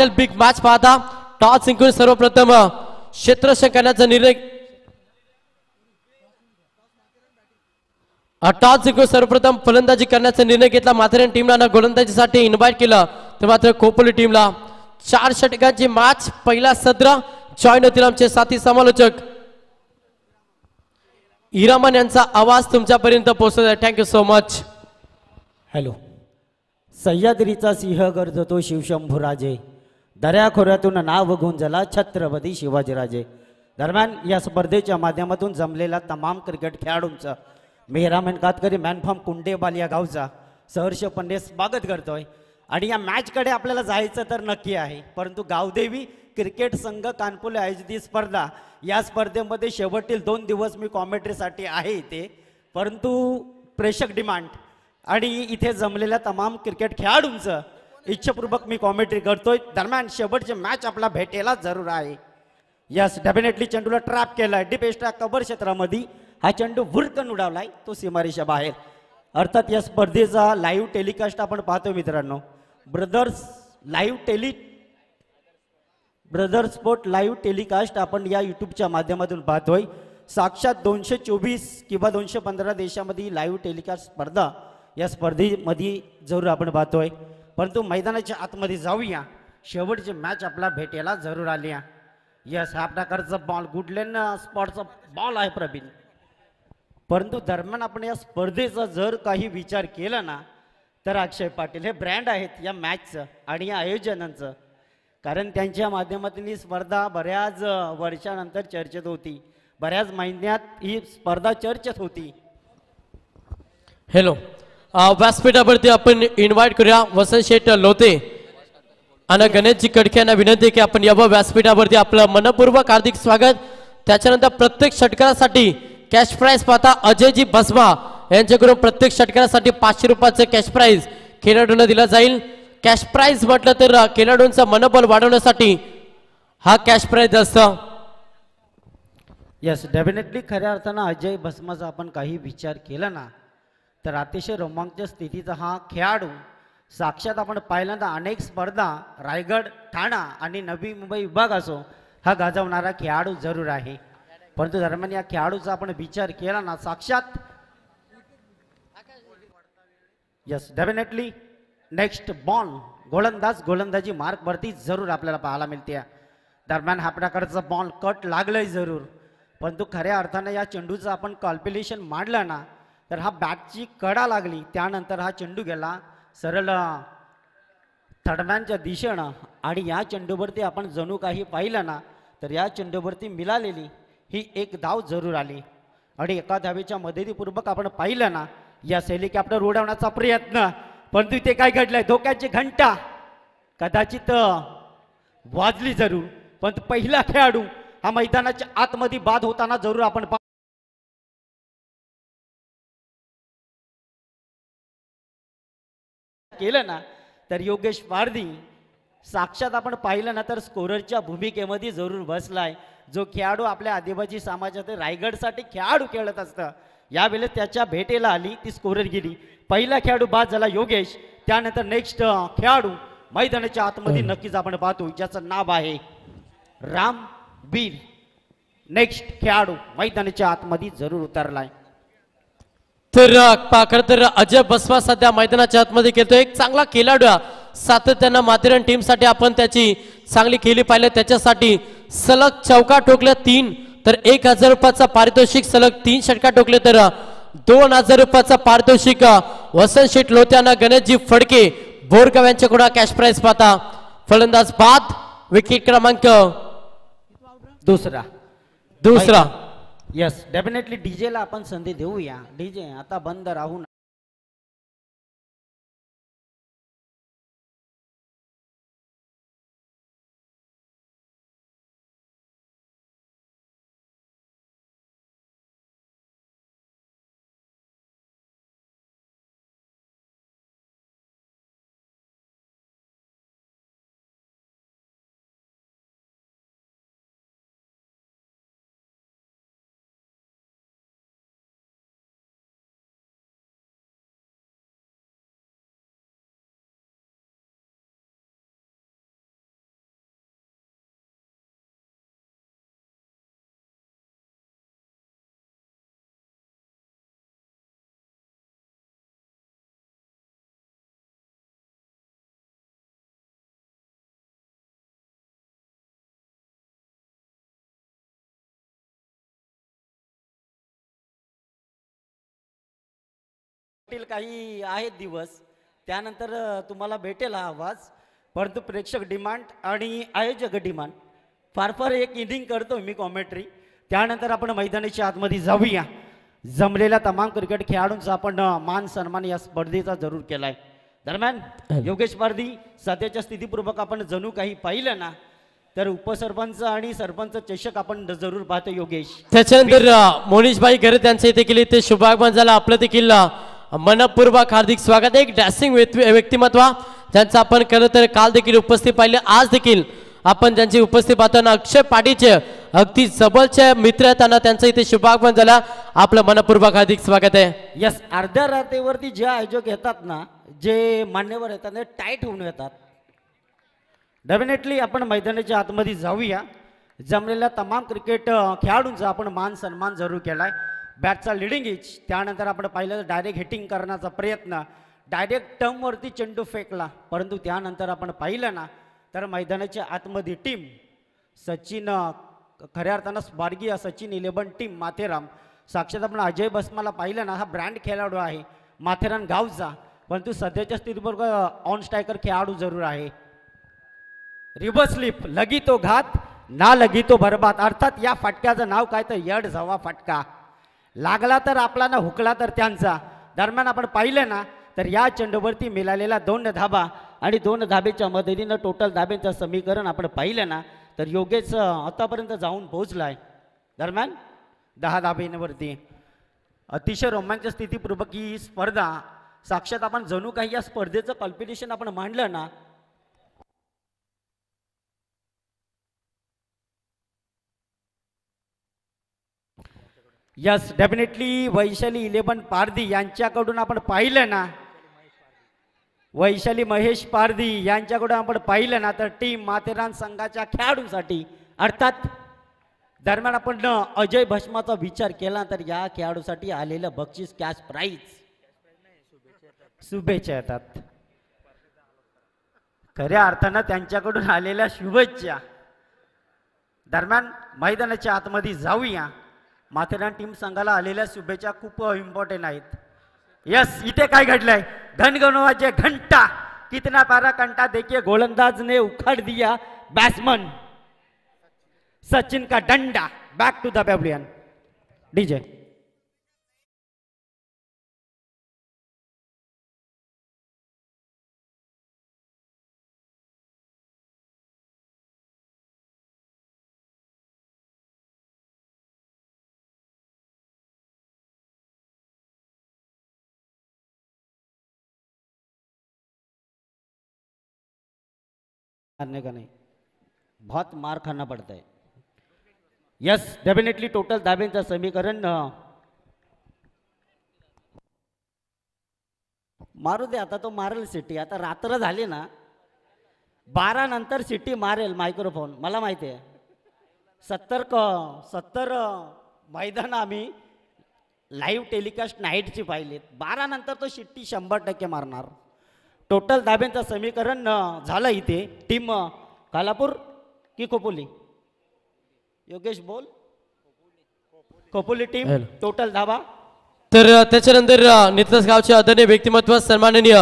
Title big match पाहता toss जिंकून सर्वप्रथम क्षेत्ररक्षण करण्याचा निर्णय टॉस जिंकून सर्वप्रथम फलंदाजी करण्याचा निर्णय घेतला. माथेरान टीमला गोलंदाजीसाठी इन्व्हाइट केलं तर मात्र खोपोली टीमला 4 षटकांची मॅच पहिला सत्र जॉईन होतील आमचे साथी समालोचक इरामन यांचा आवाज तुमच्यापर्यंत पोहोचत आहे. Thank you so much. हॅलो. सह्याद्रीचा सिंह गरजतो शिवशंभूराजे, दऱ्याखोऱ्यातून नाव गुंजला छत्रपती शिवाजीराजे. दरम्यान या स्पर्धेच्या माध्यमातून जमलेला तमाम क्रिकेट खेळाडूंचं मेहरामन कातकरी मॅनफॉर्म कुंडेबाल या गावचा सहर्ष पंडे स्वागत करतोय. आणि या मॅचकडे आपल्याला जायचं तर नक्की आहे, परंतु गावदेवी क्रिकेट संघ कानपुले आयोजित ही स्पर्धा, या स्पर्धेमध्ये शेवटतील 2 दिवस मी कॉमेंट्रीसाठी आहे इथे, परंतु प्रेक्षक डिमांड आणि इथे जमलेल्या तमाम क्रिकेट खेळाडूंचं इच्छापूर्वक मी कॉमेंट्री करतोय. दरम्यान शेवटचे मॅच आपला भेटेला जरूर आहे. यस, डेफिनेटली चेंडूला ट्रॅप केलाय डीप एस्ट्रा कव्हर क्षेत्रामध्ये. हा चेंडू भुरकन उडावलाय तो सीमारेषा बाहेर. अर्थात या स्पर्धेचा लाईव्ह टेलिकास्ट आपण पाहतोय मित्रांनो. ब्रदर स्पोर्ट लाईव्ह टेलिकास्ट आपण या यूट्यूबच्या माध्यमातून पाहतोय. साक्षात 224 किंवा 215 देशामध्ये लाईव्ह टेलिकास्ट स्पर्धा या स्पर्धेमध्ये जरूर आपण पाहतोय. परंतु मैदानाच्या आतमध्ये जाऊया. शेवटची मॅच आपला भेटायला जरूर आली. यस, हा प्रकारचा बॉल गुडलेन स्पॉटचा बॉल आहे प्रवीण. परंतु दरम्यान आपण या स्पर्धेचा जर काही विचार केला ना, तर अक्षय पाटील हे ब्रँड आहेत या मॅचचं आणि या आयोजनांचं. कारण त्यांच्या माध्यमातून ही स्पर्धा बऱ्याच वर्षानंतर चर्चेत होती, बऱ्याच महिन्यात ही स्पर्धा चर्चेत होती. हॅलो, व्यासपीठावरती आपण इन्व्हाइट करूया वसंत शेठ लोते आणि गणेशजी कडके यांना विनंती की आपण यावं व्यासपीठावरती. आपलं मनपूर्वक हार्दिक स्वागत. त्याच्यानंतर प्रत्येक षटकारासाठी कॅश प्राइज पाहता अजयजी भस्मा यांच्याकडून प्रत्येक षटकारासाठी 500 रुपयाचं कॅश प्राइज खेळाडूंना दिला जाईल. कॅश प्राइज म्हटलं तर खेळाडूंचं मनोबल वाढवण्यासाठी हा कॅश प्राइज असतं. यस, डेफिनेटली खऱ्या अर्थानं अजय भस्माचा आपण काही विचार केला ना, तर अतिशय रोमांचक स्थितीचा हा खेळाडू. साक्षात आपण पहिल्यांदा अनेक स्पर्धा रायगड, ठाणा आणि नवी मुंबई विभाग असो हा गाजवणारा खेळाडू जरूर आहे. परंतु दरम्यान या खेळाडूचा आपण विचार केला ना, साक्षात यस डेफिनेटली नेक्स्ट बॉल गोलंदाजी मार्कवरती जरूर आपल्याला पाहायला मिळते. दरम्यान हा प्रकारचा बॉल कट लागलाय जरूर, परंतु खऱ्या अर्थानं या चेंडूचं आपण कॅल्क्युलेशन मांडलं ना, तर हा बॅटची कडा लागली, त्यानंतर हा चेंडू गेला सरळ थर्डमॅनच्या दिशेनं. आणि या चेंडूवरती आपण जणू काही पाहिलं ना, तर या चेंडूवरती मिळालेली ही एक धाव जरूर आली. आणि एका धावेच्या मदतीपूर्वक आपण पाहिलं ना, या हेलिकॉप्टर उडवण्याचा प्रयत्न, परंतु इथे काय घडलंय, धोक्याची घंटा कदाचित वाजली जरूर, पण पहिला खेळाडू हा मैदानाच्या आतमध्ये बाद होताना जरूर आपण केलं ना, तर योगेश वारदी साक्षात आपण पाहिलं ना, तर स्कोररच्या भूमिकेमध्ये जरूर बसलाय. जो खेळाडू आपल्या आदिवासी समाजात रायगडसाठी खेळाडू खेळत असतं, यावेळेस त्याच्या भेटेला आली ती स्कोरर गेली. पहिला खेळाडू बाद झाला योगेश. त्यानंतर नेक्स्ट खेळाडू मैदानाच्या आतमध्ये नक्कीच आपण पाहतो, ज्याचं नाव आहे रामवीर. नेक्स्ट खेळाडू मैदानाच्या आतमध्ये जरूर उतरलाय. तर खरं तर अजय बसवा सध्या मैदानाच्या आतमध्ये खेळतो. एक चांगला खेळाडू सातत्यानं माथेरान टीमसाठी आपण त्याची चांगली खेळी पाहिलं. त्याच्यासाठी सलग चौका ठोकल्या 3, तर 1000 रुपयाचा पारितोषिक. सलग 3 षटका ठोकले तर 2000 रुपयाचा पारितोषिक. वसंत शेठ लोत्यानं गणेशजी फडके बोरगाव यांच्याकडून कॅश प्राइज पाहता. फलंदाज बाद, विकेट क्रमांक दुसरा. यस, डेफिनेटली डीजेला आपण संधी देऊया. डीजे आता बंद राहून भेटेल काही आहेत दिवस त्यानंतर तुम्हाला भेटेल हा आवाज. परंतु प्रेक्षक डिमांड आणि आयोजक डिमांड फार फार एक इनिंग करतो मी कॉमेंट्री. त्यानंतर आपण मैदानाच्या आतमध्ये जाऊया. जमलेल्या तमाम क्रिकेट खेळाडूंचा आपण मान सन्मान या स्पर्धेचा जरूर केलाय. दरम्यान योगेश पारधी सध्याच्या स्थितीपूर्वक आपण जणू काही पाहिलं ना तर उपसरपंच आणि सरपंच चषक आपण जरूर पाहतो योगेश. त्याच्यानंतर मोनीशभाई घरे त्यांच्या इथे केली ते शुभागमन झालं. आपलं देखील मनपूर्वक हार्दिक स्वागत. एक ड्रेसिंग व्यक्तिमत्व ज्यांचं आपण खरं तर काल देखील उपस्थित पाहिले, आज देखील आपण ज्यांची उपस्थित पाहताना अक्षय पाटीलचे अगदी जवळचे मित्र आहेत त्यांना त्यांचं इथे शुभागमन झालं. आपलं मनपूर्वक हार्दिक स्वागत आहे. यस, अर्ध्या रात्रीवरती जे आयोजक येतात ना, जे मान्यवर येतात ते टाईट होऊन येतात. डेफिनेटली आपण मैदानाच्या आतमध्ये जाऊया. जमलेल्या तमाम क्रिकेट खेळाडूंचा आपण मान सन्मान जरूर केलाय. बॅटचा लिडिंग इच त्यानंतर आपण पाहिलं डायरेक्ट हिटिंग करण्याचा प्रयत्न, डायरेक्ट टर्मवरती चेंडू फेकला. परंतु त्यानंतर आपण पाहिलं ना तर मैदानाच्या आतमध्ये टीम सचिन खऱ्या अर्थानं स्वर्गीय सचिन 11 टीम माथेरान. साक्षात आपण अजय बसमाला पाहिलं ना, हा ब्रँड खेळाडू आहे माथेरान गावचा. परंतु सध्याच्या स्थितीवर ऑन स्ट्रायकर खेळाडू जरूर आहे. रिव्हर्स स्लिप, लगी तो घात ना लगी तो बरबाद. अर्थात या फटक्याचं नाव काय तर यड झवा फटका. लागला तर आपला ना हुकला तर त्यांचा. दरम्यान आपण पाहिलं ना तर या चेंडूवरती मिळालेला 2 धाबा आणि 2 धाबेच्या मदतीनं टोटल धाब्यांचं समीकरण आपण पाहिलं ना तर योगेश आतापर्यंत जाऊन पोहोचलाय. दरम्यान 10 धाब्यांवरती अतिशय रोमांचक स्थितीपूर्वक ही स्पर्धा. साक्षात आपण जणू काही या स्पर्धेचं कॉम्पिटिशन आपण मांडलं ना. यस, डेफिनेटली वैशाली 11 पारधी यांच्याकडून आपण पाहिलं ना, वैशाली महेश पारधी यांच्याकडून आपण पाहिलं ना तर टीम माथेरान संघाच्या खेळाडूंसाठी अर्थात दरम्यान आपण अजय भस्माचा विचार केला तर या खेळाडूसाठी आलेलं बक्षीस कॅश प्राईज शुभेच्छा येतात. खऱ्या अर्थानं त्यांच्याकडून आलेल्या शुभेच्छा. दरम्यान मैदानाच्या आतमध्ये जाऊया. माथेरान टीम संघाला आलेल्या शुभेच्छा खूप इम्पॉर्टंट आहेत. यस, इथे काय घडलंय, घनघनवाजे घंटा कितना प्यारा कंटा देखिए गोलंदाज ने उखाड़ दिया बैट्समैन सचिन का डंडा. Back to the pavilion DJ. मारने का नहीं, बहुत मार खाना पड़ता है. यस, डेफिनेटली टोटल धाब्यांचं समीकरण मारू दे. आता तो मारेल सिटी. आता रात्र झाली ना, 12 नंतर सिटी मारेल मायक्रोफोन. मला माहिती आहे. 70 मैदान आम्ही लाईव्ह टेलिकास्ट नाईटची पाहिलीत. 12 नंतर तो शिट्टी 100% मारणार. टोटल धाब्यांचं समीकरण झालं इथे. टीम कालापूर की खोपोली, योगेश बोल. खोपोली टीम टोटल धाबा. तर त्याच्यानंतर नितलस गावचे आदरणीय व्यक्तिमत्व सन्माननीय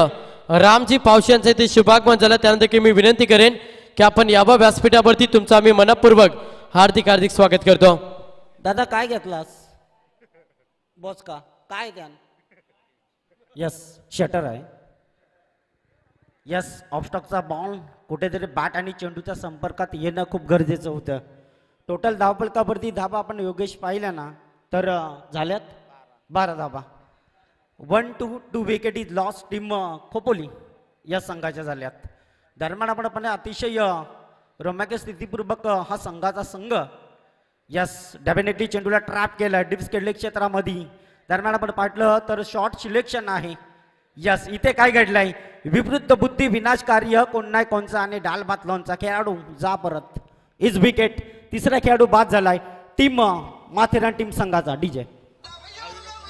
रामजी पावशी यांचे ते शुभागमन झालं. त्यानंतर की मी विनंती करेन की आपण यावं व्यासपीठावरती तुमचं आम्ही मनपूर्वक हार्दिक हार्दिक स्वागत करतो. दादा काय घेतलास बॉस का काय द्यान. यस, शटर आहे. यस, ऑफस्टॉकचा बॉल कुठेतरी बॅट आणि चेंडूच्या संपर्कात येणं खूप गरजेचं होतं. टोटल धावफलकावरती धाबा आपण योगेश पाहिला ना तर झाल्यात 12 धाबा. 1-2 wicket is loss. Team Khopoli या संघाच्या झाल्यात. दरम्यान आपण अतिशय रोमॅन्टिक स्थितीपूर्वक हा संघाचा संघ. यस, डेफिनेटली चेंडूला ट्रॅप केला डिप्स केले क्षेत्रामध्ये. दरम्यान आपण पाहिलं तर शॉर्ट सिलेक्शन आहे. यस, इथे काय घडलंय, विवृद्ध बुद्धी विनाशकार्य कोण नाही कोणचा आणि डाल भात लोणचा. खेळाडू जा परत. Is wicket. तिसरा खेळाडू बाद झालाय. टीम माथेरान टीम संघाचा डीजे.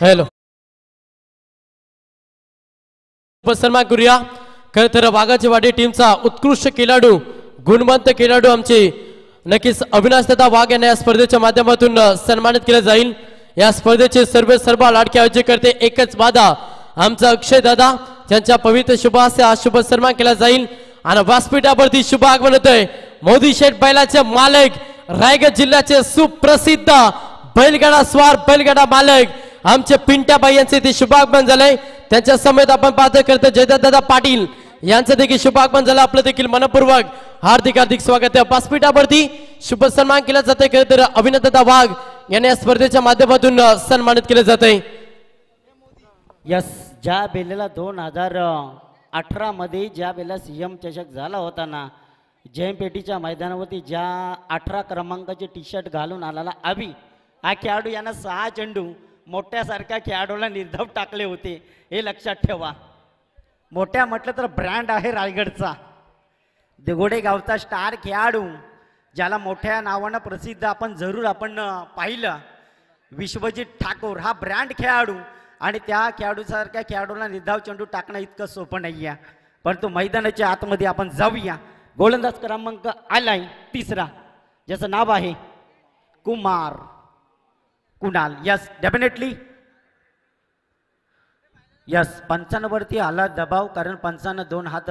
हॅलो, सन्मान करूया. खरं तर वाघाची वाडी टीमचा उत्कृष्ट खेळाडू, गुणवंत खेळाडू आमचे नक्कीच अविनाश दादा वाघ यांना या स्पर्धेच्या माध्यमातून सन्मानित केलं जाईल. या स्पर्धेचे सर्व लाडके आयोजक करते एकच वादा आमचा अक्षय दादा ज्यांच्या पवित्र शुभ हस्ते आज शुभ सन्मान केला जाईल आणि व्यासपीठावरती शुभ आगमन होतंय मोदी शेठ बैलाचे मालक रायगड जिल्ह्याचे सुप्रसिद्ध बैलगाडा स्वार बैलगाडा मालक आमचे पिंट्याबाई यांचे ते शुभ आगमन झालंय त्यांच्या समेत आपण पाहतो करतो जयदत्त दादा पाटील यांचं देखील शुभ आगमन झालं आपलं देखील मनपूर्वक हार्दिक हार्दिक स्वागत आहे व्यासपीठावरती शुभ सन्मान केला जातोय खरं तर अभिनंदन वाघ यांनी या स्पर्धेच्या माध्यमातून सन्मानित केलं जातंय यस ज्या बेलेला 2018 मध्ये ज्या बेला सीएम चषक झाला होता ना जैन पेटीच्या मैदानावरती ज्या 18 क्रमांकाचे टी शर्ट घालून आलेला अभि हा खेळाडू यांना 6 चेंडू मोठ्यासारख्या खेळाडूला निर्धाव टाकले होते हे लक्षात ठेवा मोठ्या म्हटलं तर ब्रँड आहे रायगडचा देगोडे गावचा स्टार खेळाडू ज्याला मोठ्या नावानं प्रसिद्ध आपण पाहिलं विश्वजित ठाकूर हा ब्रँड खेळाडू आणि त्या खेळाडूसारख्या खेळाडूला निर्धाव चेंडू टाकणं इतकं सोपं नाही आहे परंतु मैदानाच्या आतमध्ये आपण जाऊया गोलंदाज क्रमांक आलाय 3रा ज्याचं नाव आहे कुणाल यस डेफिनेटली यस पंचांवरती आला दबाव कारण पंचांना 2 हात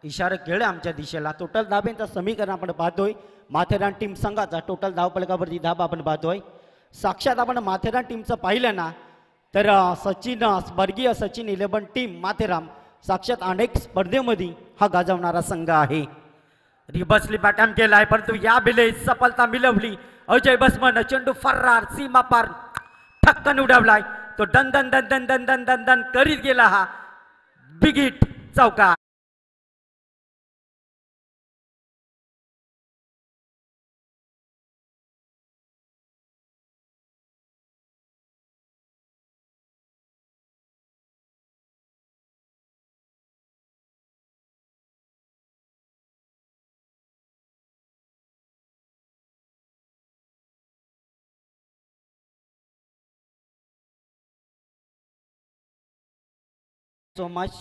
इशारा केले आमच्या दिशेला टोटल धाब्यांचं समीकरण आपण पाहतोय माथेरान टीम संघाचा टोटल धावफलकावरती धाब आपण पाहतोय साक्षात आपण माथेरान टीमचं पाहिलं ना तर स्वर्गीय सचिन 11 टीम माथेरान साक्षात अनेक स्पर्धेमध्ये हा गाजवणारा संघ आहे रिबसली बॅटम केलाय परंतु या बेले सफलता मिळवली अजय बसमन चेंडू फर्रार सीमा पार ठक्कन उडवलाय तो दन दन दन दन दन दन दन दन करीत गेला हा बिग हिट चौका सो मच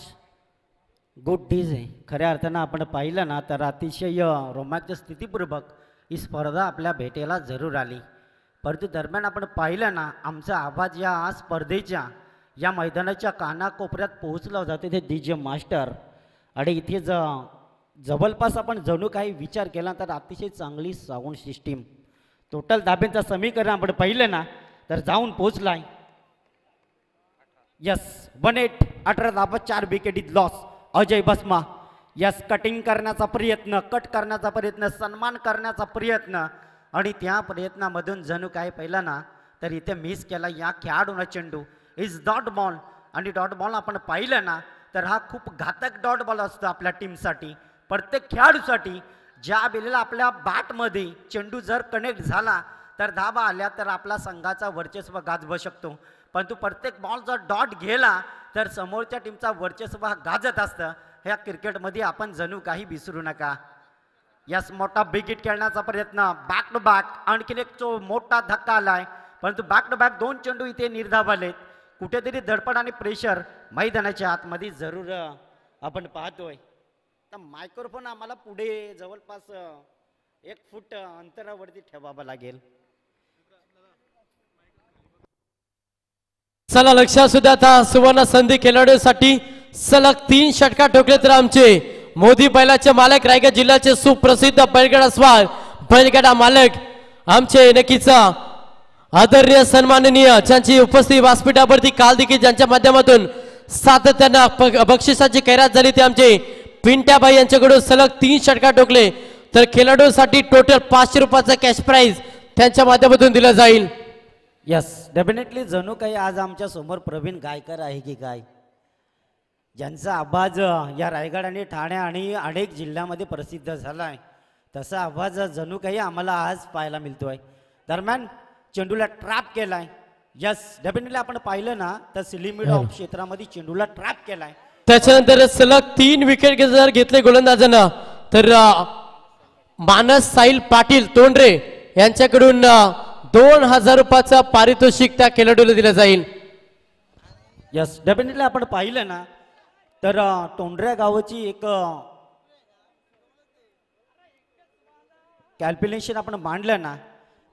गुड डीज आहे खऱ्या अर्थानं आपण पाहिलं ना तर अतिशय रोमांच स्थितीपूर्वक ही स्पर्धा आपल्या भेटेला जरूर आली परंतु दरम्यान आपण पाहिलं ना आमचा आवाज या स्पर्धेच्या या मैदानाच्या कानाकोपऱ्यात पोहोचला जाते ते DJ मास्टर आणि इथे जवळपास आपण जणू काही विचार केला तर अतिशय चांगली साऊंड सिस्टीम टोटल धाब्यांचं समीकरण आपण पाहिलं ना तर जाऊन पोहोचलाय यस 18 धाबा 4 विकेट इज लॉस अजय बसमा यस कटिंग करण्याचा प्रयत्न कट करण्याचा प्रयत्न सन्मान करण्याचा प्रयत्न आणि त्या प्रयत्नामधून जणू काय पहिला ना तर इथे मिस केला या खेळाडूला चेंडू इज डॉट बॉल आणि डॉट बॉल आपण पाहिलं ना तर हा खूप घातक डॉट बॉल असतो आपल्या टीमसाठी प्रत्येक खेळाडूसाठी ज्या वेळेला आपल्या बॅटमध्ये चेंडू जर कनेक्ट झाला तर धाबा आल्या तर आपला संघाचा वर्चस्व गाजवू शकतो परंतु प्रत्येक बॉल जर डॉट गेला तर समोरच्या टीमचा वर्चस्व हा गाजत असतं ह्या क्रिकेटमध्ये आपण जणू काही विसरू नका यस मोठा बिग हिट खेळण्याचा प्रयत्न बॅक टू बॅक आणखीन एक मोठा धक्का आलाय परंतु बॅक टू बॅक 2 चेंडू इथे निर्धाव आलेत कुठेतरी धडपड आणि प्रेशर मैदानाच्या आतमध्ये जरूर आपण पाहतोय तर मायक्रोफोन आम्हाला पुढे जवळपास 1 फूट अंतरावरती ठेवावा लागेल चला लक्षात सुद्धा आता सुवर्ण संधी खेळाडूसाठी सलग 3 षटकार ठोकले तर आमचे मोदी बैलाचे मालक रायगड जिल्ह्याचे सुप्रसिद्ध बैलगाडा स्वार बैलगाडा मालक आमचे नक्कीच आदरणीय सन्माननीय ज्यांची उपस्थिती व्यासपीठावरती काल देखील ज्यांच्या माध्यमातून सातत्यानं बक्षिसाची खैरात झाली ते आमचे पिंट्याबाई यांच्याकडून सलग 3 षटकार ठोकले तर खेळाडूसाठी टोटल 500 रुपयाचा कॅश प्राइज त्यांच्या माध्यमातून दिला जाईल यस डेफिनेटली जणू काही आज आमच्या समोर प्रवीण गायकर आहे की काय ज्यांचा आवाज या रायगड आणि ठाणे आणि अनेक जिल्ह्यामध्ये प्रसिद्ध झाला आहे तसा आवाज जणू काही आम्हाला आज पाहायला मिळतोय दरम्यान चेंडूला ट्रॅप केलाय यस डेफिनेटली आपण पाहिलं ना तर सिलिमिड ऑफ क्षेत्रामध्ये चेंडूला ट्रॅप केलाय त्याच्यानंतर सलग 3 विकेट जर घेतले गोलंदाजानं तर मानस साहिल पाटील तोंडरे यांच्याकडून 2000 रुपयाचा पारितोषिक त्या खेळाडूला दिलं जाईल यस डेफिनेटली आपण पाहिलं ना तर तोंडऱ्या गावाची एक कॅल्क्युलेशन आपण मांडलं ना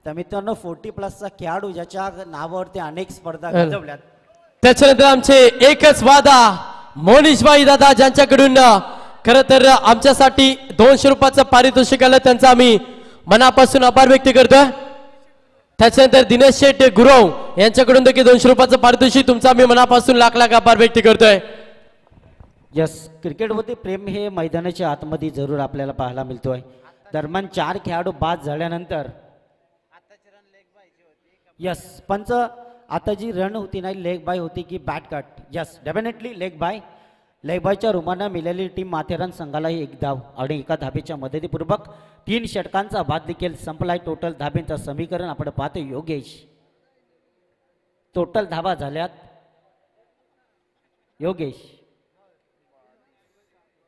तर मित्रांनो 40+ खेळाडू ज्याच्या नावावरती अनेक स्पर्धा गाजवल्यात त्याच्यानंतर आमचे एकच वादा मोनिशबाई दादा ज्यांच्याकडून खरं तर आमच्यासाठी 200 रुपयाचं पारितोषिक आलं त्यांचा आम्ही मनापासून आभार व्यक्त करतोय. त्याच्यानंतर दिनेश शेठ गुरव यांच्याकडून देखील 200 रुपयाचं पारितोषिक तुमचा आम्ही मनापासून लाख लाख आभार व्यक्त करतोय. यस, क्रिकेटवरती प्रेम हे मैदानाच्या आतमध्ये जरूर आपल्याला पाहायला मिळतोय. दरम्यान 4 खेळाडू बाद झाल्यानंतर यस पंच आता जी रन होती नाही लेग बाय होती की bat cut. Yes definitely leg बायच्या रुमानं मिळालेली टीम माथेरान संघालाही 1 धाव आणि एका धाबेच्या मदतीपूर्वक 3 षटकांचा बाद देखील संपलाय. टोटल धाब्यांचं समीकरण आपण पाहतो योगेश. टोटल धाबा झाल्यात योगेश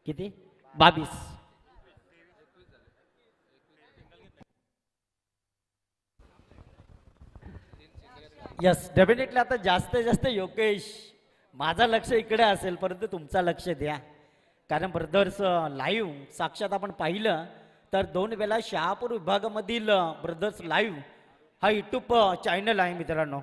किती 22. यस डेफिनेटली आता जास्त योगेश माझं लक्ष इकडे असेल परंतु तुमचं लक्ष द्या कारण ब्रदर्स लाईव्ह साक्षात आपण पाहिलं तर 2 वेळा शहापूर विभागामधील ब्रदर्स लाईव्ह हा यूट्यूब चॅनल आहे मित्रांनो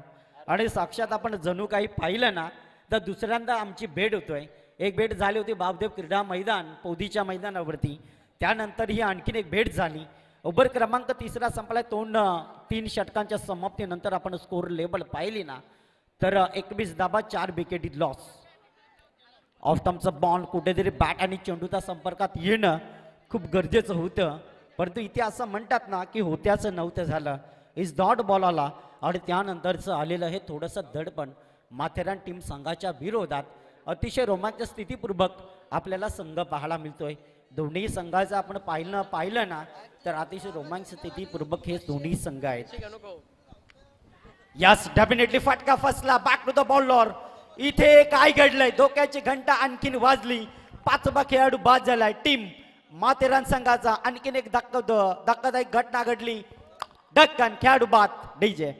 आणि साक्षात आपण जणू काही पाहिलं ना तर दुसऱ्यांदा आमची भेट होतोय. एक भेट झाली होती बापदेव क्रीडा मैदान पौदीच्या मैदानावरती. त्यानंतर ही आणखीन एक भेट झाली. ओव्हर क्रमांक 3 संपलाय. 3 षटकांच्या समाप्तीनंतर आपण स्कोर लेबल पाहिली ना तर 21 धाबा 4 विकेट लॉस. ऑफ टर्मचा बॉल कुठेतरी बॅट आणि चेंडूच्या संपर्कात येणं खूप गरजेचं होतं परंतु इथे असं म्हणतात ना की होत्याचं नव्हतं झालं. इज डॉट बॉल आला आणि त्यानंतरचं आलेलं हे थोडंसं दडपण माथेरान टीम संघाच्या विरोधात अतिशय रोमांचक स्थितीपूर्वक आपल्याला संघ पाहायला मिळतोय. दोन्ही संघाचं आपण पाहिलं ना तर अतिशय रोमांचक स्थितीपूर्वक हे दोन्ही संघ आहेत. यस डेफिनेटली फटका फसला बॅक टू द बॉलर. इथे काय घडलंय धोक्याची घंटा आणखीन वाजली. 5वा खेळाडू बाद झालाय. टीम माथेरान संघाचा आणखीन एक धक्कादायक घटना घडली. डक्कन खेळाडू बाद डीजे.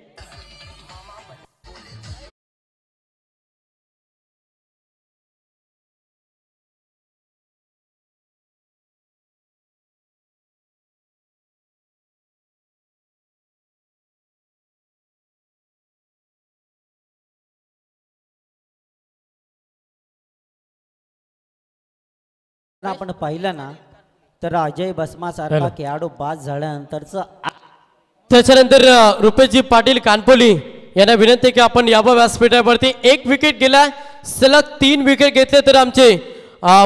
आपण पाहिलं ना तर अजय बसमा सारखा खेळाडू बाद झाल्यानंतरचं त्याच्यानंतर रुपेशजी पाटील कानपोली यांना विनंती की आपण यावं व्यासपीठावरती. 1 विकेट गेला सलग 3 विकेट घेतले तर आमचे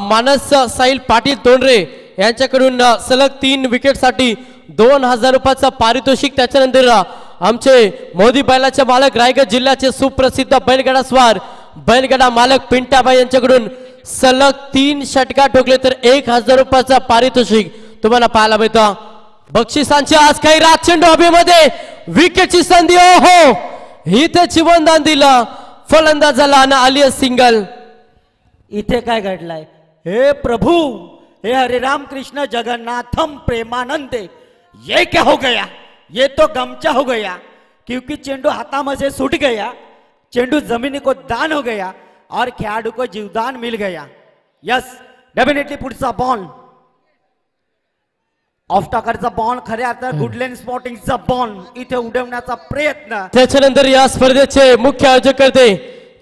मानस साहिल पाटील तोंडरे यांच्याकडून सलग 3 विकेटसाठी 2000 रुपयाचं पारितोषिक. त्याच्यानंतर आमचे मोदी बैलाचे मालक रायगड जिल्ह्याचे सुप्रसिद्ध बैलगाडा स्वार बैलगाडा मालक पिंटाबाई यांच्याकडून सलग 3 षटका ठोकले तर 1000 रुपयाचा पारितोषिक तुम्हाला पाहायला मिळतं. बक्षिसांची आज काही रातचेंडू हवेमध्ये विकेटची संधी. हो इथे जीवनदान दिलं फलंदाजाला आणि आली सिंगल. इथे काय घडलंय हे प्रभु हे हरे राम कृष्ण जगन्नाथम प्रेमानंदे ये क्या हो गया ये तो गमचा हो गया क्योंकि चेंडू हाथा में से छूट गया. चेंडू जमीनी को दान हो गया और खिलाड़ी को जीवदान मिल गया. यस डेफिनेटली पुढचा बॉल ऑफ टाकरचा बॉल खऱ्या अर्थात गुडलेन स्पॉटिंगचा बॉल इथे उडवण्याचा प्रयत्न. त्याच्यानंतर या स्पर्धेचे मुख्य आयोजक करते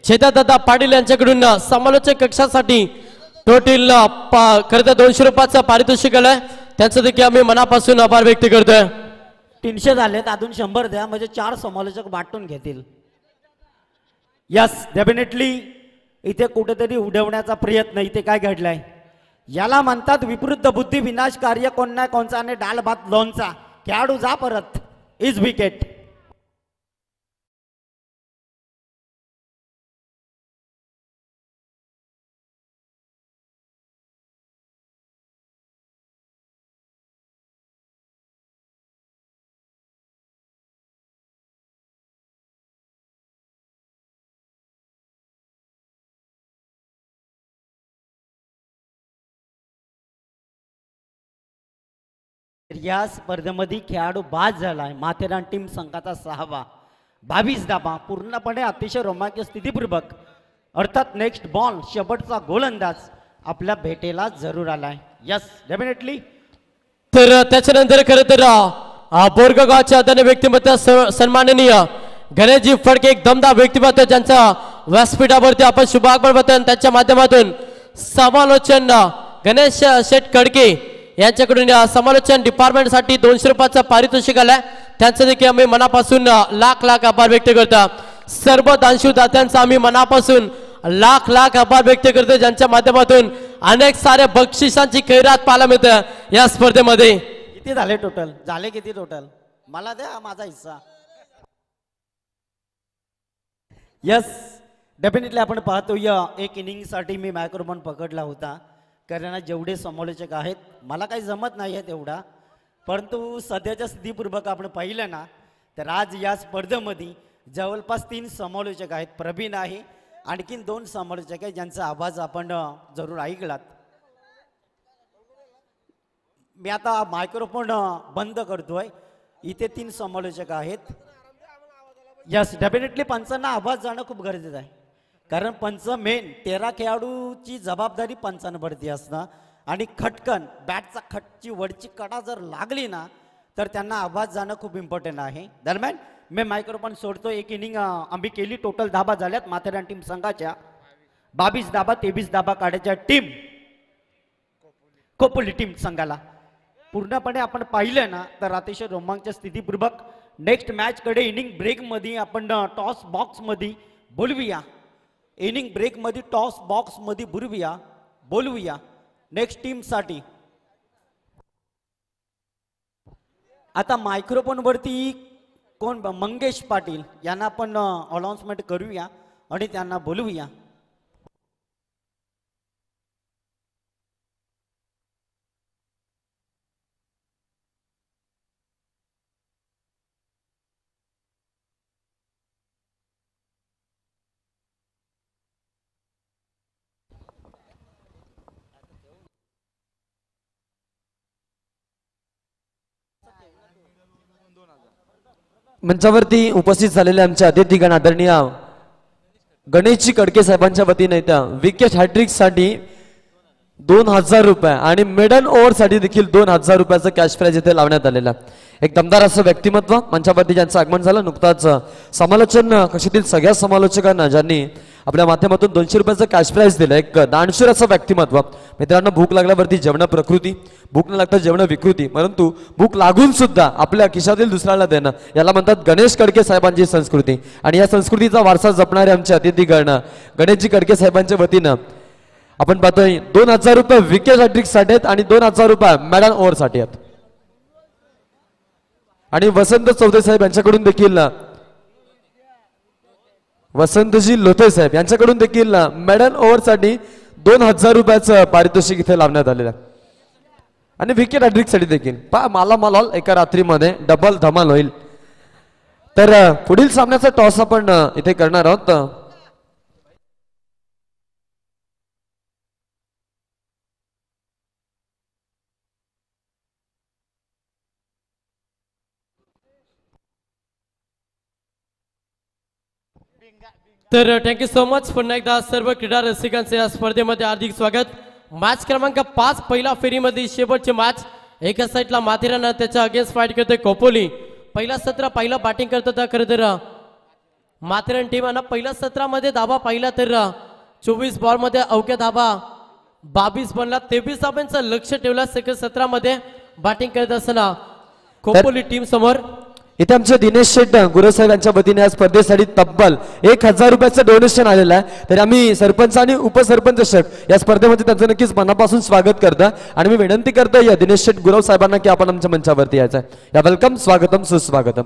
चेतादादा पाटील यांच्याकडून समालोचक कक्षासाठी टोटल खरं तर 200 रुपयाचं पारितोषिक आलंय. त्यांचं देखील आम्ही मनापासून आभार व्यक्त करतोय. 300 झालेत अजून 100 द्या म्हणजे 4 समालोचक वाटून घेतील. यस डेफिनेटली इथे कुठेतरी उडवण्याचा प्रयत्न. इथे काय घडलाय याला म्हणतात विपरीत बुद्धी विनाश कार्य कोण नाही कोणचाने डाल भात लोणचा. खेळाडू जा परत. Is wicket. या स्पर्धेमध्ये खेळाडू बाद झालाय. माथेरान टीम संघाचा 6वा 22 धाबा पूर्णपणे अतिशय रोमांचक स्थितीपूर्वक अर्थात नेक्स्ट बॉल शेवटचा गोलंदाज आपल्या भेटेला जरूर आलाय. Yes definitely. तर त्याच्यानंतर खरं तर बोरगावच्या आदरणीय व्यक्तिमत्व सन्माननीय गणेशजी फडके एक दमदार व्यक्तिमत्व ज्यांचा व्यासपीठावरती आपण शुभागमन बटन त्यांच्या माध्यमातून समालोचन गणेश शेठ कडके यांच्याकडून समालोचन डिपार्टमेंटसाठी 200 रुपयाचं पारितोषिक आलंय. त्यांचं देखील आम्ही मनापासून लाख लाख आभार व्यक्त करतो. सर्व दानशूर दात्यांचा आम्ही मनापासून लाख लाख आभार व्यक्त करतो, ज्यांच्या माध्यमातून अनेक सारे बक्षिसांची खैरात पाहायला मिळतं या स्पर्धेमध्ये. किती झाले टोटल? झाले किती टोटल? मला द्या माझा हिस्सा. यस, डेफिनेटली आपण पाहतो या एक इनिंगसाठी मी मायक्रोफोन पकडला होता, कारण जेवढे समालोचक आहेत मला काही जमत नाही आहे तेवढा, परंतु सध्याच्या स्थितीपूर्वक आपण पाहिलं ना तर आज या स्पर्धेमध्ये जवळपास 3 समालोचक आहेत. प्रवीण आहे, आणखीन 2 समालोचक आहेत ज्यांचा आवाज आपण जरूर ऐकलात. मी आता मायक्रोफोन बंद करतोय. इथे 3 समालोचक आहेत. यस, डेफिनेटली पंचांना आवाज जाणं खूप गरजेचं आहे, कारण पंच मेन 13 खेळाडूची जबाबदारी पंचांवरती असणं, आणि खटकन बॅटचा खटची वरची कडा जर लागली ना तर त्यांना आवाज जाणं खूप इम्पॉर्टंट आहे. दरम्यान मी मायक्रोफोन सोडतो. एक इनिंग आम्ही केली, टोटल धाबा झाल्यात माथेरान टीम संघाच्या 22 धाबा, 23 धाबा काढायच्या टीम खोपोली टीम संघाला. पूर्णपणे आपण पाहिलं ना तर अतिशय रोमांचक स्थितीपूर्वक नेक्स्ट मॅच कडे इनिंग ब्रेक मध्ये आपण टॉस बॉक्स मध्ये बोलूया. इनिंग ब्रेक मध्ये टॉस बॉक्स मध्ये बोलूया नेक्स्ट टीम साठी. आता मायक्रोफोन वरती कोण? मंगेश पाटील यांना आपण अनाउन्समेंट करूया आणि त्यांना बोलूया. मंचावरती उपस्थित झालेले आमच्या अतिथीगण आदरणीय गणेशजी कडके साहेबांच्या वतीने त्या विकेट हॅट्रिक साठी 2000 रुपये आणि मेडल ओव्हर साठी देखील 2000 रुपयाचं कॅश प्राइज इथे लावण्यात आलेला. एक दमदार असं व्यक्तिमत्व मंचावरती ज्यांचं आगमन झालं. नुकताच समालोचन कक्षेतील सगळ्या समालोचकांना ज्यांनी आपल्या माध्यमातून 200 रुपयाचं कॅश प्राइज दिलं. एक दानशूर असं व्यक्तिमत्व. मित्रांनो, भूक लागल्यावरती जेवण प्रकृती, भूक न लागता जेवण विकृती, परंतु भूक लागून सुद्धा आपल्या खिशातील दुसऱ्याला देणं याला म्हणतात गणेश कडके साहेबांची संस्कृती. आणि या संस्कृतीचा वारसा जपणारे आमचे अतिथीगण गणेशजी कडके साहेबांच्या वतीनं आपण पाहतोय 2000 रुपये विकेट हॅट्रिक साठी आहेत आणि 2000 रुपये मॅडल ओव्हर साठी आहेत. आणि वसंत चौधरी साहेब यांच्याकडून देखील वसंतजी लोथे साहेब यांच्याकडून देखील मेडल ओव्हर साठी 2000 रुपयाचं पारितोषिक इथे लावण्यात आलेलं आहे. आणि विकेट हॅट्रिक साठी देखील मालामाल एका रात्रीमध्ये डबल धमाल होईल. तर पुढील सामन्याचा टॉस आपण इथे करणार आहोत. तर थँक्यू सो मच. पुन्हा एकदा सर्व क्रीडा रसिकांचे या स्पर्धेमध्ये हार्दिक स्वागत. मॅच क्रमांक 5 पहिल्या फेरीमध्ये शेवटची मॅच. एका साईडला माथेरान त्याच्या अगेन्स्ट फाईट करतोय खोपोली. पहिला सत्र पहिला बॅटिंग करत होता. खरं तर माथेरान टीमानं पहिल्या सत्रामध्ये धाबा पाहिला तर 24 बॉलमध्ये अवघ्या धाबा 22 बॉलला 23 धाब्यांचं लक्ष ठेवलं. सेकंड सत्रामध्ये बॅटिंग करत असताना खोपोली टीम समोर इथे आमचे दिनेश शेट गुरुसाहेब यांच्या वतीने या स्पर्धेसाठी तब्बल 1000 रुपयाचं डोनेशन आलेलं आहे. तर आम्ही सरपंच आणि उपसरपंच या स्पर्धेमध्ये त्यांचं नक्कीच मनापासून स्वागत करतं. आणि मी विनंती करतो या दिनेश शेट गुरव साहेबांना की आपण आमच्या मंचावरती यायचं आहे. या वेलकम, स्वागतम, सुस्वागतम.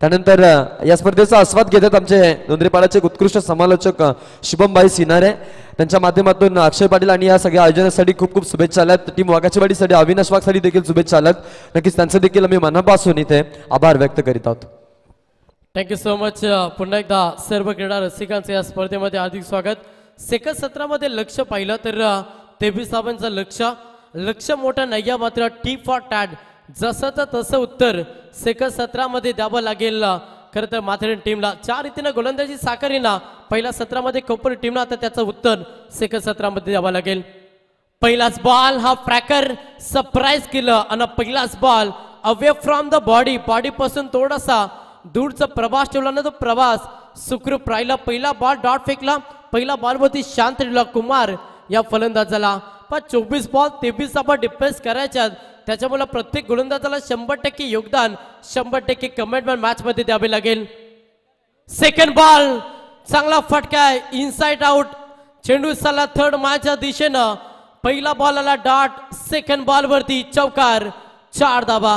त्यानंतर या स्पर्धेचा आस्वाद घेतात आमचे दोंदरीपाड्याचे उत्कृष्ट समालोचक शुभमभाई सिनारे. त्यांच्या माध्यमातून अक्षय पाटील आणि या सगळ्या आयोजनासाठी खूप खूप शुभेच्छा आल्यात. टीम वाघाची वाडीसाठी अविनाश वाघसाठी देखील शुभेच्छा आल्यात. नक्कीच त्यांचं देखील आम्ही मनापासून इथे आभार व्यक्त करीत आहोत. Thank you so much. पुन्हा एकदा सर्व क्रीडा रसिकांचे या स्पर्धेमध्ये हार्दिक स्वागत. सेकंड सत्रामध्ये लक्ष पाहिलं तर 23 धावांचं लक्ष मोठं नाही, मात्र टी फॉर टॅड जसंच तसं उत्तर सेकंड सत्रामध्ये द्यावं लागेल. खरं तर माथेरान टीमला 4 रीतीनं गोलंदाजी साकारीना पहिल्या सत्रामध्ये खोपोली टीमला आता त्याचं उत्तर सेकंड सत्रामध्ये द्यावं लागेल. पहिलाच बॉल हा फ्रॅकर सरप्राईज केलं आणि पहिलाच ball away from the body पासून थोडासा दूरचा प्रवास ठेवला ना, तो प्रवास सुखरूप राहिला. पहिला बॉल डॉट फेकला. पहिला बॉलवरती शांत ठेवला कुमार या फलंदाजाला. पण 24 बॉल 23 आपण डिफेन्स करायच्यात, त्याच्यामुळे प्रत्येक गोलंदाजाला 100% योगदान 100% कमिटमेंट मॅच मध्ये द्यावे लागेल. सेकंड बॉल चांगला फटका आहे, इनसाइड आउट. चेंडू चालला थर्ड मॅचच्या दिशेनं. पहिला बॉल आला डॉट, सेकंड बॉल वरती चौकार, 4 धावा.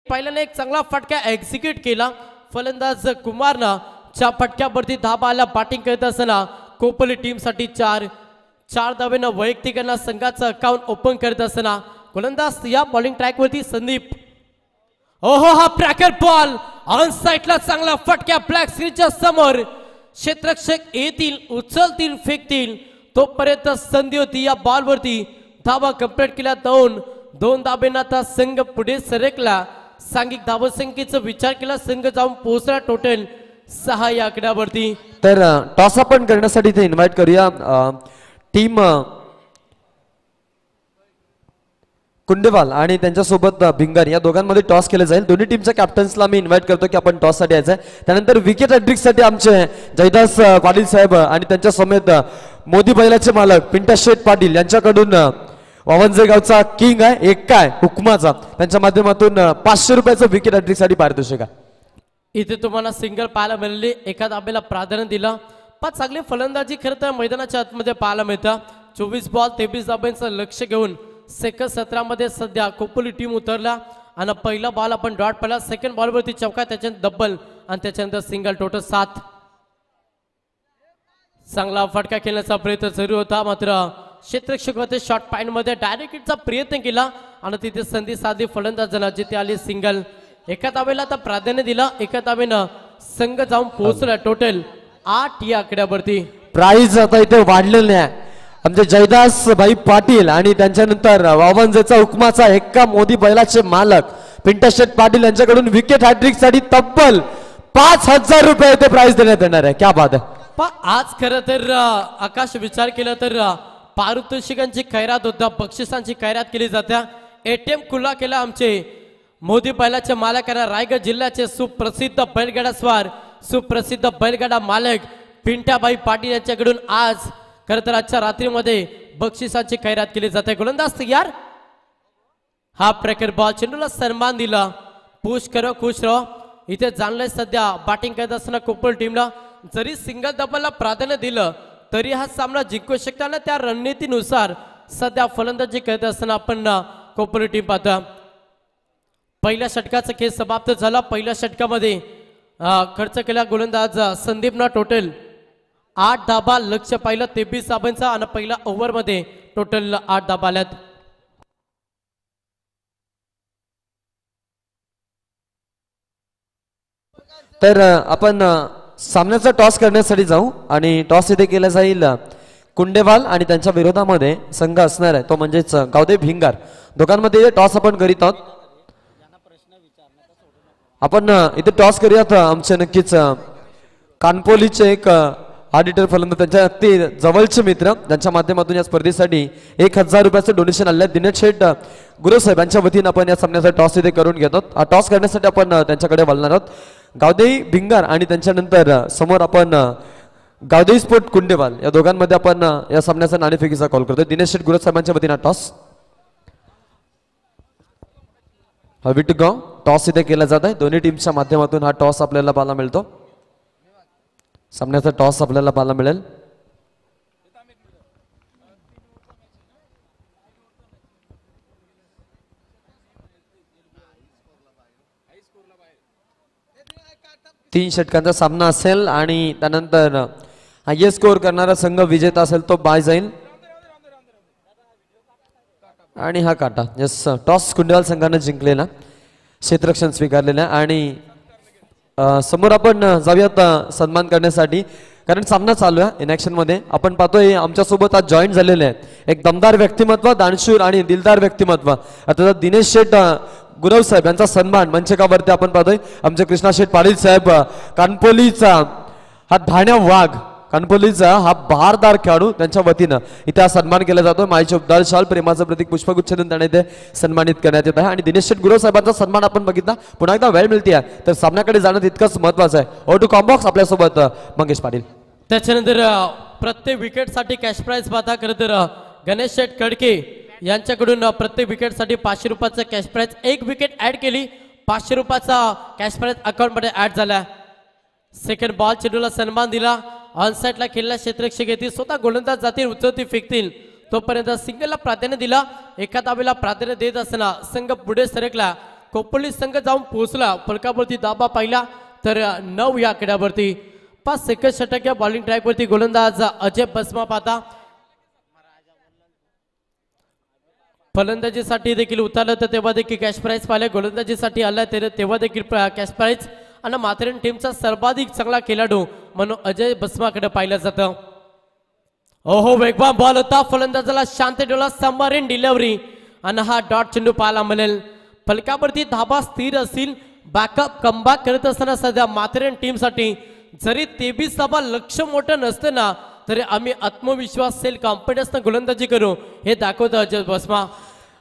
पहिल्याने एक चांगला फटका एक्झिक्यूट केला फलंदाज कुमारनं. च्या फटक्यावरती धाबा आला. बॅटिंग करत असताना कोपली टीम साठी 4 धावेनं वैयक्तिकांना संघाचं अकाउंट ओपन करत असताना गोलंदाज या बॉलिंग ट्रॅक वरती संदीप. ओहो, हा क्रॅकर बॉल ऑन साइडला चांगला फटक्या ब्लॅक स्क्रीनच्या समोर. क्षेत्ररक्षक येतील, उचलतील, फेकतील तोपर्यंत संधी होती. या बॉल वरती धावा कंप्लीट केल्या. 2 धाब्यांना आता संघ पुढे सरकला. सांघिक धावसंख्येचा विचार केला संघ जाऊन पोहोचला टोटल 6 या आकड्यावरती. तर टॉस आपण करण्यासाठी इथे इन्व्हाइट करूया टीम कुंडेवाल आणि त्यांच्यासोबत भिंगार या दोघांमध्ये टॉस केले जाईल. दोन्ही टीमच्या कॅप्टन्सला मी इन्व्हाइट करतो की आपण टॉस साठी यायचं आहे. त्यानंतर विकेट हॅट्रिक साठी आमचे जयदास पाटील साहेब आणि त्यांच्या समेत मोदी बैलाचे मालक पिंटा शेठ पाटील यांच्याकडून वावंजे गावचा किंग आहे एक काय हुकमाचा, त्यांच्या माध्यमातून 500 रुपयाचं विकेट हॅट्रिक साठी पारितोषिक आहे. इथे तुम्हाला सिंगल पाहायला मिळाली. एका धाब्याला प्राधान्य दिलं. पण चांगली फलंदाजी खरं तर मैदानाच्या आतमध्ये पाहायला मिळतं. 24 बॉल 23 धाब्यांचं लक्ष घेऊन सेकंड 17 मध्ये सध्या कोपोली टीम उतरला आणि पहिला बॉल आपण डॉट पाहिला. सेकंड बॉलवरती चौका, त्याच्यानंतर डबल आणि त्याच्यानंतर सिंगल, टोटल 7. चांगला फटका खेळण्याचा प्रयत्न सुरू होता, मात्र क्षेत्ररक्षक होते शॉर्ट पॉइंट मध्ये डायरेक्ट हिटचा प्रयत्न केला आणि तिथे संधी साधी फलंदाजांना जिथे आली सिंगल. एका धावेला आता प्राधान्य दिला. एका धावेनं संघ जाऊन पोहोचला टोटल 8 या आकड्यावरती. प्राइज आता इथे वाढलेले आहे. आमचे जयदास भाई पाटील आणि त्यांच्यानंतर वावंजेचा हुकमाचा एक्का मोदी बैलाचे मालक पिंटा शेठ पाटील यांच्याकडून विकेट हॅट्रिक साठी तब्बल 5000 रुपये इथे प्राइज देण्यात येणार आहे. क्या बात आहे. पण आज खरं तर आकाश विचार केला तर पारितोषिकांची खैरात होता, बक्षिसांची खैरात केली जात्या. एटीएम खुला केला आमचे मोदी बैलाचे मालकांना. रायगड जिल्ह्याचे सुप्रसिद्ध बैलगाडा स्वार, सुप्रसिद्ध बैलगाडा मालक पिंट्याबाई पाटील यांच्याकडून आज खरं तर आजच्या रात्रीमध्ये बक्षिसाची खैरात केली जाते. गोलंदाज यार हा प्रकार बॉल, चेंडूला सन्मान दिला. पुश करो खुश रहो. इथे जाणलंय सध्या बॅटिंग करत असताना कोपल टीमला जरी सिंगल डबलला प्राधान्य दिलं तरी हा सामना जिंकू शकताना त्या रणनीतीनुसार सध्या फलंदाजी करत असताना आपण कोपल टीम पाहता. पहिल्या षटकाचा खेळ समाप्त झाला. पहिल्या षटकामध्ये खर्च केला गोलंदाज संदीपनं टोटल 8 धाबा लक्ष पाहिलं 23 धाबांचा आणि पहिल्या ओव्हर मध्ये टोटल 8 धाबा आल्यात. तर आपण सामन्याचा टॉस करण्यासाठी जाऊ आणि टॉस इथे केला जाईल कुंडेवाल आणि त्यांच्या विरोधामध्ये संघ असणार आहे तो म्हणजेच गावदेव भिंगार. दोघांमध्ये टॉस आपण करीत आहोत. आपण इथे टॉस करूयात. आमचे नक्कीच कानपोलीचे एक ऑडिटर फलंदाज त्यांच्या अगदी जवळचे मित्र ज्यांच्या माध्यमातून या स्पर्धेसाठी 1000 रुपयाचं डोनेशन आले. दिनेश शेठ गुरुसाहेब यांच्या वतीनं आपण या सामन्याचा टॉस इथे करून घेतो. हा टॉस करण्यासाठी आपण त्यांच्याकडे वळणार आहोत. गावदेवी भिंगार आणि त्यांच्यानंतर समोर आपण गावदेवी स्पोर्ट कुंडेवाल या दोघांमध्ये आपण या सामन्याचा नाणेफेकीचा कॉल करतोय. दिनेश शेठ गुरुसाहेबांच्या वतीनं टॉस हवी टू गो. टॉस इथे केला जात आहे. दोन्ही टीमच्या माध्यमातून हा टॉस आपल्याला पाहायला मिळतो. सामन्याचा टॉस आपल्याला पाहायला मिळेल. तीन षटकांचा सामना असेल आणि त्यानंतर हायेस्ट स्कोर करणारा संघ विजेता असेल तो बाय जाईल आणि हा काटा. यस, टॉस कुंडेवाल संघाने जिंकलेला, क्षेत्ररक्षण स्वीकारलेला आणि समोर आपण जाऊयात सन्मान करण्यासाठी कारण सामना चालू आहे इन मध्ये. आपण पाहतोय आमच्यासोबत आज जॉईन झालेले आहेत एक दमदार व्यक्तिमत्व, दानशूर आणि दिलदार व्यक्तिमत्व आता दिनेश शेठ गुरव साहेब यांचा सन्मान मंचकावरती आपण पाहतोय. आमचे कृष्णा शेठ पाटील साहेब कानपोलीचा हा धाण्या वाघ कणपोलीचा हा बहारदार खेळाडू त्यांच्या वतीनं इथे हा सन्मान केला जातो. माईचे उबदार शाल प्रेमाचं प्रतीक पुष्पगुच्छ देऊन त्यांना इथे सन्मानित करण्यात येत आहे. आणि दिनेश शेठ गुरव साहेबांचा सन्मान आपण बघितला. पुन्हा एकदा वेळ मिळते आहे तर सामन्याकडे जाणं तितकंच महत्वाचं आहे. ओ टू कॉम्बॉक्स आपल्यासोबत मंगेश पाटील. त्याच्यानंतर प्रत्येक विकेटसाठी कॅश प्राइज पाहता खरं तर गणेश शेठ कडके यांच्याकडून प्रत्येक विकेटसाठी 500 रुपयाचा कॅश प्राइज, एक विकेट ऍड केली 500 रुपयाचा कॅश प्राइज अकाउंटमध्ये ऍड झाला. सेकंड बॉल चेंडूला सन्मान दिला. ऑन साईडला खेळल्या क्षेत्ररक्षक येतील, स्वतः गोलंदाज जातील, उचलती फेकतील, तोपर्यंत सिंगलला प्राधान्य दिला. एका दाबेला प्राधान्य देत असताना संघ पुढे सरकला. कोपली संघ जाऊन पोहोचला. फलकावरती दाबा पाहिला तर 9 या आकड्यावरती 5 सेकंड षटक या बॉलिंग ट्रॅकवरती गोलंदाज अजय बसमा पाहता. फलंदाजीसाठी देखील उतरलं तर तेव्हा देखील कॅश प्राइज पाहिले. गोलंदाजीसाठी आला तेव्हा देखील कॅश प्राइज. आणि माथेरान टीमचा सर्वाधिक चांगला खेळाडू म्हणून अजय बसमाकडे पाहिलं जातं. ओहो वेगवान बॉल होता. फलंदाजाला शांत ठेवला. सबमरीन डिलिव्हरी आणि हा डॉट चेंडू पाहायला मिळेल. फलकावरती धाबा स्थिर असतील. बॅकअप कमबॅक करत असताना सध्या माथेरान टीमसाठी जरी 23 धाबा लक्ष मोठं नसतं ना तरी आम्ही आत्मविश्वास सेल कॉन्फिडन्सनं गोलंदाजी करू हे दाखवतो अजय बसमा.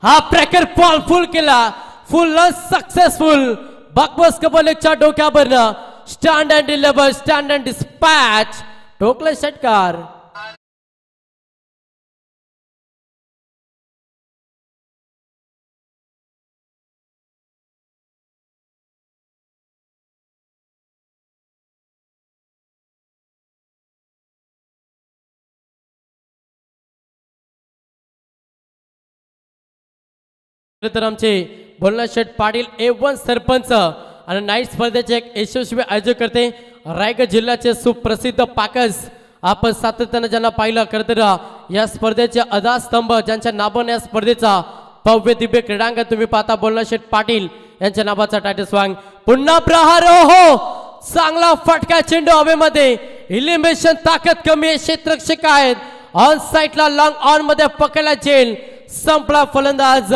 हा ब्रेकर बॉल फुल केला. Full successful. बकबस कबलेच्या डोक्यावरनं stand and deliver, stand and dispatch, ठोकले षटकार. तर आमचे भोलानाथ शेठ पाटील A1 सरपंच आणि नाईट स्पर्धेचे एक यशस्वी आयोजक करते रायगड जिल्ह्याचे सुप्रसिद्ध पाकस. आपण सातत्यानं ज्यांना पाहिलं खरं तर या स्पर्धेचे आधारस्तंभ ज्यांच्या नावाने या स्पर्धेचा भव्य दिव्य क्रीडांगण तुम्ही पाहता. भोलानाथ शेठ पाटील यांच्या नावाचा टायटल स्वांग. पुन्हा प्रहार. हो चांगला फटका चेंडू हवेमध्ये. इलिमिनेशन ताकद कमी आहे. क्षेत्ररक्षक आहेत. ऑन साईडला लॉंग ऑन मध्ये पकडला चेल. संपला फलंदाज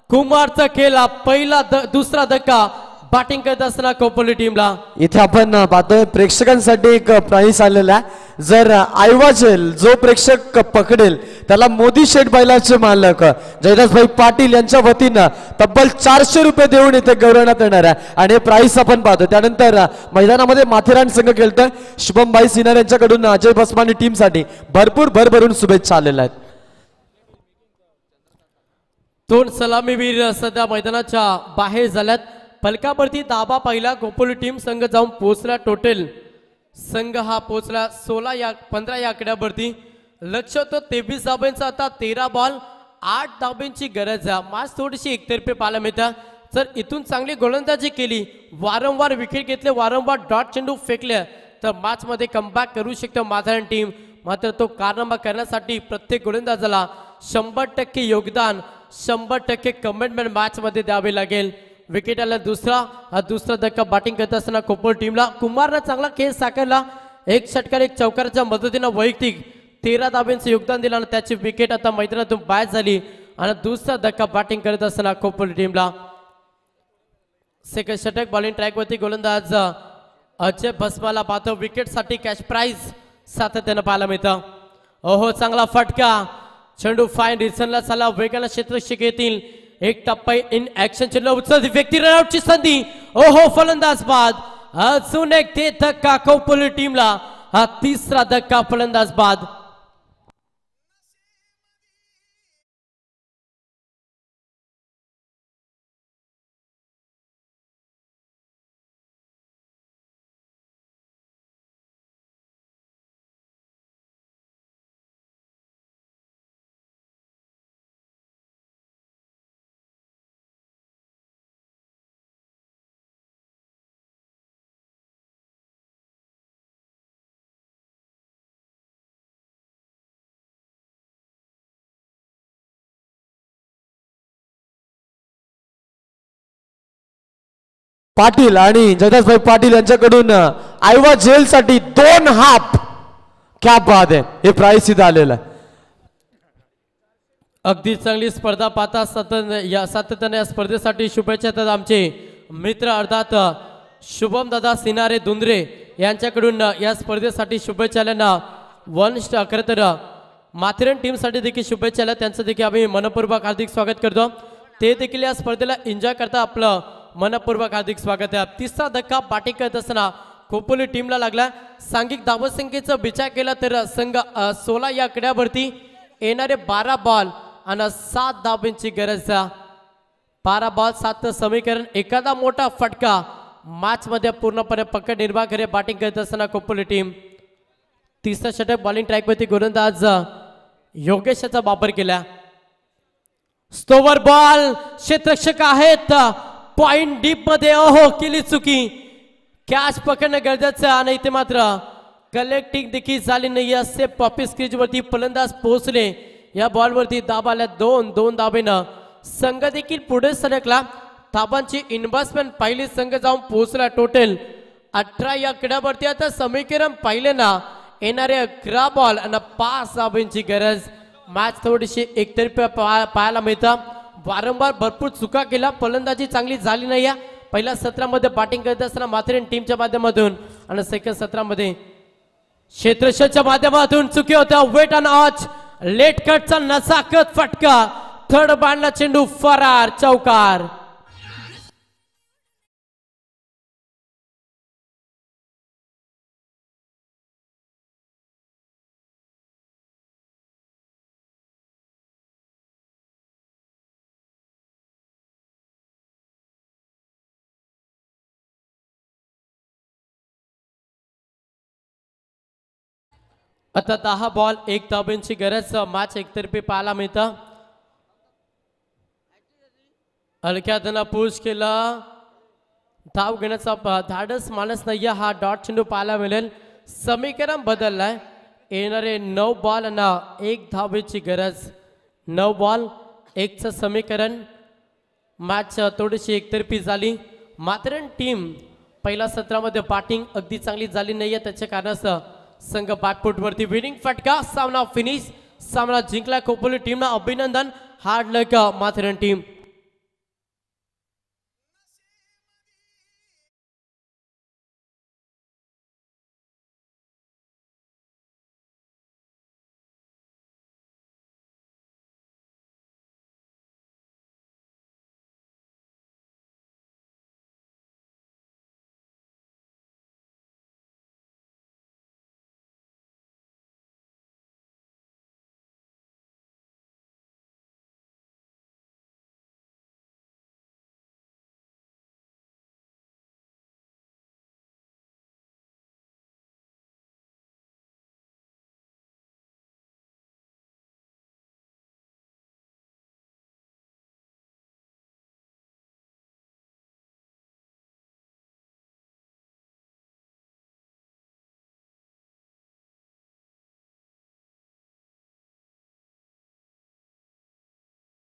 कुमारचा केला पहिला दुसरा धक्का बॅटिंग करत असताना कोपली टीमला. इथे आपण पाहतोय प्रेक्षकांसाठी एक प्राइस आलेला आहे. जर आयवाजेल जो प्रेक्षक पकडेल त्याला मोदी शेठ बैलाचे मालक जयदासभाई पाटील यांच्या वतीनं तब्बल 400 रुपये देऊन इथे गौरवण्यात येणार आहे. आणि हे प्राइस आपण पाहतो. त्यानंतर मैदानामध्ये माथेरान संघ खेळतोय. शुभमभाई सिन्हा यांच्याकडून अजय बसमानी टीमसाठी भरपूर भरभरून शुभेच्छा आलेल्या आहेत. 2 सलामीवीर सध्या मैदानाच्या बाहेर झाल्यात. फलकावरती दाबा पहिला. कोपोली टीम संघ जाऊन पोहोचला. टोटल संघ हा पोहोचला 15 या आकड्यावरती. लक्ष होतं 23 धाब्यांचा. आता 13 बॉल 8 धाब्यांची गरज आहे. मॅच थोडीशी एकतर्फी पाहायला मिळतं. जर इथून चांगली गोलंदाजी केली, वारंवार विकेट घेतले, वारंवार डॉट चेंडू फेकले तर मॅच मध्ये कमबॅक करू शकतो माथेरान टीम. मात्र तो कारनामा करण्यासाठी प्रत्येक गोलंदाजाला 100% योगदान, 100% कमिटमेंट मॅच मध्ये द्यावे लागेल. विकेटाला दुसरा धक्का बॅटिंग करत असताना कोपोल टीमला. कुमारनं चांगला खेळ साकारला. एक षटकार एक चौकाराच्या मदतीनं वैयक्तिक 13 धाब्यांचं योगदान दिलं आणि त्याची विकेट आता मैदानातून बाद झाली. आणि दुसरा धक्का बॅटिंग करत असताना कोपोल टीमला. सेकंड षटक बॉलिंग ट्रॅकवरती गोलंदाज अजय बसमाला पाहतो. विकेटसाठी कॅश प्राइज सातत्यानं पाहायला मिळतं. ओहो चांगला फटका. चेंडू फाईन रिसनला चाला. वेगाला क्षेत्ररक्षक येतील. एक टप्पा इन ऍक्शन चेंडू उचलती व्यक्ती रनआउटची संधी. ओहो फलंदाज बाद. अजून एक ते धक्का कोपोली टीमला. हा तिसरा धक्का फलंदाज बाद. पाटील आणि जयदासभाई पाटील यांच्याकडून आयवा जेल साठी 2 हाफ. क्या बात आहे. हे प्राइस इथं आलेलं आहे. अगदी चांगली स्पर्धा पाहता सातत्याने या स्पर्धेसाठी शुभेच्छा देतात आमचे मित्र. अर्थात शुभम दादा सिनारे दुंद्रे यांच्याकडून या स्पर्धेसाठी शुभेच्छा. वन स्टार खरं तर माथेरान टीमसाठी देखील शुभेच्छा. त्यांचं देखील आम्ही मनपूर्वक हार्दिक स्वागत करतो. ते देखील या स्पर्धेला एन्जॉय करता आपलं मनपूर्वक हार्दिक स्वागत आहे. तिसरा धक्का बॅटिंग करत असताना खोपोली टीमला लागला. सांघिक धावसंख्येचा विचार केला तर संघ 16 या आकड्यावरती येणारे 12 बॉल आणि 7 धावांची गरज. 12 बॉल 7 समीकरण. एखादा मोठा फटका मॅच मध्ये पूर्णपणे पकड निर्माण करे बॅटिंग करत असताना खोपोली टीम. तिसरा षटक बॉलिंग ट्रॅकवरती गोलंदाज योगेशचा वापर केला. स्टोवर बॉल क्षेत्ररक्षक आहेत पॉइंट डीप मध्ये. ओहो केली चुकी. कॅच पकडणं गरजेचं आणि इथे मात्र कलेक्टिंग देखील झाली नाही. असे पॉपी स्क्रीज वरती फलंदाज पोहोचले. या बॉल वरती धाबा आल्या 2 धाबेनं संघ देखील पुढे सरकला. धाबांची इन्व्हेस्टमेंट पहिली संघ जाऊन पोहोचला. टोटल 18 या आकड्यावरती. आता समीकरण पाहिले ना येणारे 11 बॉल आणि 5 धाबांची गरज. मॅच थोडीशी एकतर्फी पाहायला मिळतं. वारंवार भरपूर चुका केला. फलंदाजी चांगली झाली नाही. पहिल्या सत्रामध्ये बॅटिंग करत असताना माथेरान टीमच्या माध्यमातून आणि सेकंड सत्रामध्ये क्षेत्ररक्षकच्या माध्यमातून चुकी होत्या. वेट अँड वॉच लेट कटचा नसाकत फटका. थर्ड बांधला चेंडू फरार. चौकार. आता 10 बॉल 1 धाबांची गरज. मॅच एकतर्फी पाहायला मिळतं. हलक्यानं पुश केला. धाव घेण्याचा धाडस माणूस नाही. हा डॉट चेंडू पाहायला मिळेल. समीकरण बदललाय. येणारे 9 बॉल आणि 1 धावेची गरज. 9 बॉल 1चं समीकरण. मॅच थोडीशी एकतर्फी झाली. माथेरान टीम पहिल्या सत्रामध्ये बॅटिंग अगदी चांगली झाली नाहीये. त्याच्या कारणास्तव संघ बॅकफुटवरती. विनिंग फटका. सामना फिनिश. सामना जिंकला खोपोली टीमला. अभिनंदन. हार्ड लक माथेरान टीम.